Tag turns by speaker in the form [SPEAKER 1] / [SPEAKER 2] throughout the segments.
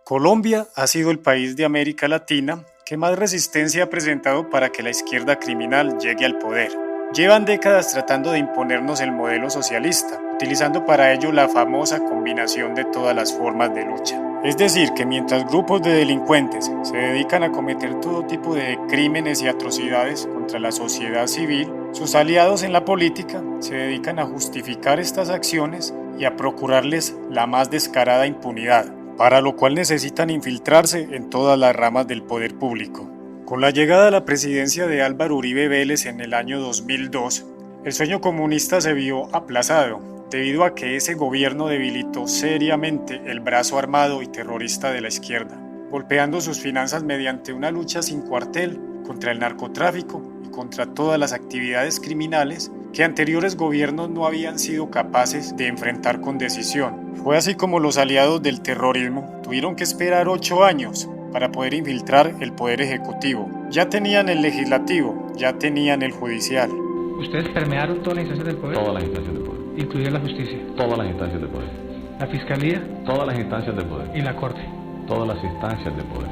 [SPEAKER 1] Colombia ha sido el país de América Latina que más resistencia ha presentado para que la izquierda criminal llegue al poder. Llevan décadas tratando de imponernos el modelo socialista, utilizando para ello la famosa combinación de todas las formas de lucha. Es decir, que mientras grupos de delincuentes se dedican a cometer todo tipo de crímenes y atrocidades contra la sociedad civil, sus aliados en la política se dedican a justificar estas acciones y a procurarles la más descarada impunidad, para lo cual necesitan infiltrarse en todas las ramas del poder público. Con la llegada a la presidencia de Álvaro Uribe Vélez en el año 2002, el sueño comunista se vio aplazado, debido a que ese gobierno debilitó seriamente el brazo armado y terrorista de la izquierda, golpeando sus finanzas mediante una lucha sin cuartel contra el narcotráfico y contra todas las actividades criminales que anteriores gobiernos no habían sido capaces de enfrentar con decisión. Fue así como los aliados del terrorismo tuvieron que esperar 8 años para poder infiltrar el poder ejecutivo. Ya tenían el legislativo, ya tenían el judicial.
[SPEAKER 2] ¿Ustedes permearon todas las instancias del poder?
[SPEAKER 3] Todas las instancias del poder.
[SPEAKER 2] Incluida la justicia.
[SPEAKER 3] Todas las instancias del poder.
[SPEAKER 2] La fiscalía.
[SPEAKER 3] Todas las instancias del poder.
[SPEAKER 2] Y la corte.
[SPEAKER 3] Todas las instancias del poder.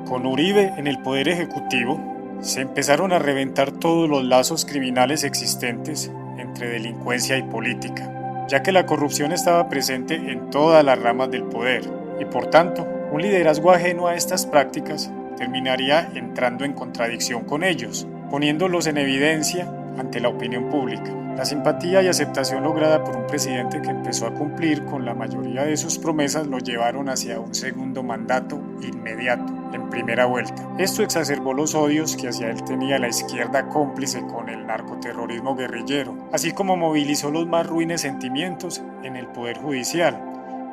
[SPEAKER 1] Con Uribe en el poder ejecutivo, se empezaron a reventar todos los lazos criminales existentes entre delincuencia y política, ya que la corrupción estaba presente en todas las ramas del poder y por tanto, un liderazgo ajeno a estas prácticas terminaría entrando en contradicción con ellos, poniéndolos en evidencia ante la opinión pública. La simpatía y aceptación lograda por un presidente que empezó a cumplir con la mayoría de sus promesas lo llevaron hacia un segundo mandato inmediato, en primera vuelta. Esto exacerbó los odios que hacia él tenía la izquierda cómplice con el narcoterrorismo guerrillero, así como movilizó los más ruines sentimientos en el Poder Judicial,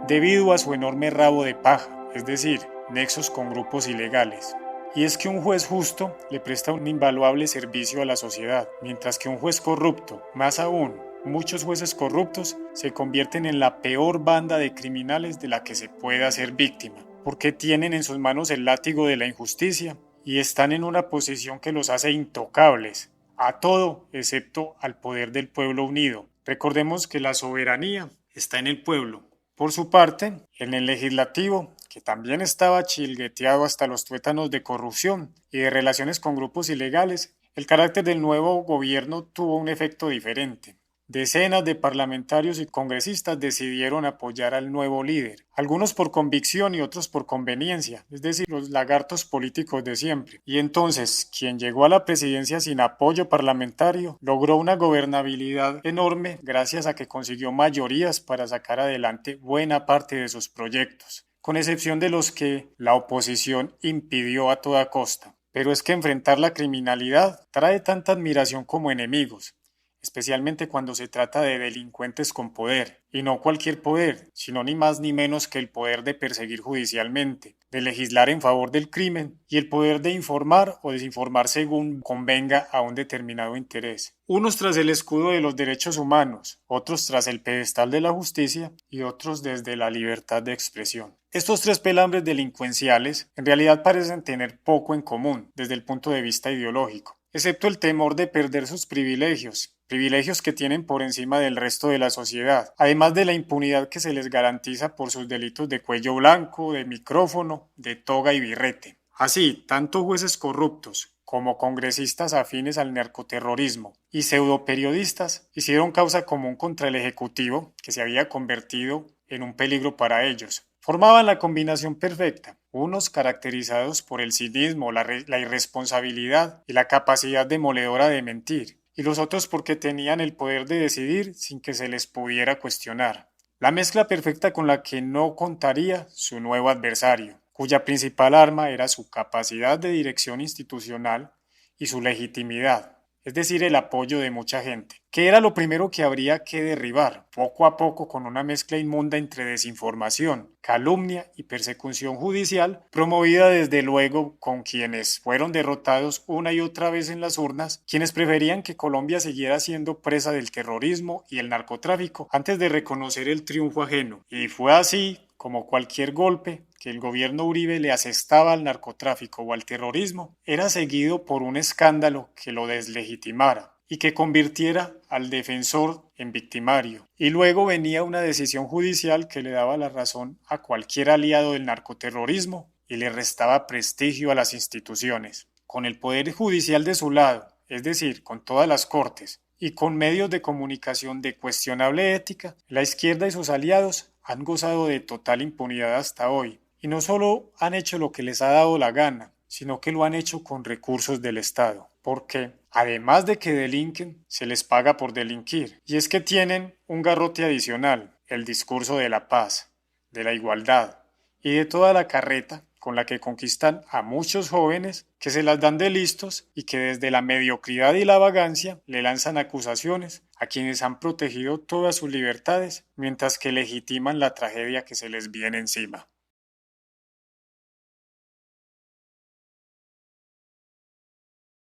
[SPEAKER 1] debido a su enorme rabo de paja, es decir, nexos con grupos ilegales. Y es que un juez justo le presta un invaluable servicio a la sociedad, mientras que un juez corrupto, más aún, muchos jueces corruptos se convierten en la peor banda de criminales de la que se pueda ser víctima, porque tienen en sus manos el látigo de la injusticia y están en una posición que los hace intocables a todo excepto al poder del pueblo unido. Recordemos que la soberanía está en el pueblo. Por su parte, en el legislativo, que también estaba chilgueteado hasta los tuétanos de corrupción y de relaciones con grupos ilegales, el carácter del nuevo gobierno tuvo un efecto diferente. Decenas de parlamentarios y congresistas decidieron apoyar al nuevo líder, algunos por convicción y otros por conveniencia, es decir, los lagartos políticos de siempre. Y entonces, quien llegó a la presidencia sin apoyo parlamentario, logró una gobernabilidad enorme gracias a que consiguió mayorías para sacar adelante buena parte de sus proyectos, con excepción de los que la oposición impidió a toda costa. Pero es que enfrentar la criminalidad trae tanta admiración como enemigos, especialmente cuando se trata de delincuentes con poder, y no cualquier poder, sino ni más ni menos que el poder de perseguir judicialmente, de legislar en favor del crimen y el poder de informar o desinformar según convenga a un determinado interés. Unos tras el escudo de los derechos humanos, otros tras el pedestal de la justicia y otros desde la libertad de expresión. Estos tres pelambres delincuenciales en realidad parecen tener poco en común desde el punto de vista ideológico, excepto el temor de perder sus privilegios que tienen por encima del resto de la sociedad, además de la impunidad que se les garantiza por sus delitos de cuello blanco, de micrófono, de toga y birrete. Así, tanto jueces corruptos como congresistas afines al narcoterrorismo y pseudoperiodistas hicieron causa común contra el Ejecutivo, que se había convertido en un peligro para ellos. Formaban la combinación perfecta, unos caracterizados por el cinismo, la irresponsabilidad y la capacidad demoledora de mentir, y los otros porque tenían el poder de decidir sin que se les pudiera cuestionar. La mezcla perfecta con la que no contaría su nuevo adversario, cuya principal arma era su capacidad de dirección institucional y su legitimidad, es decir, el apoyo de mucha gente, que era lo primero que habría que derribar, poco a poco con una mezcla inmunda entre desinformación, calumnia y persecución judicial, promovida desde luego con quienes fueron derrotados una y otra vez en las urnas, quienes preferían que Colombia siguiera siendo presa del terrorismo y el narcotráfico antes de reconocer el triunfo ajeno. Y fue así como cualquier golpe que el gobierno Uribe le asestaba al narcotráfico o al terrorismo, era seguido por un escándalo que lo deslegitimara. y que convirtiera al defensor en victimario. Y luego venía una decisión judicial que le daba la razón a cualquier aliado del narcoterrorismo y le restaba prestigio a las instituciones. Con el poder judicial de su lado, es decir, con todas las cortes, y con medios de comunicación de cuestionable ética, la izquierda y sus aliados han gozado de total impunidad hasta hoy. Y no solo han hecho lo que les ha dado la gana, sino que lo han hecho con recursos del Estado. Porque, además de que delinquen, se les paga por delinquir. Y es que tienen un garrote adicional, el discurso de la paz, de la igualdad y de toda la carreta con la que conquistan a muchos jóvenes que se las dan de listos y que desde la mediocridad y la vagancia le lanzan acusaciones a quienes han protegido todas sus libertades, mientras que legitiman la tragedia que se les viene encima.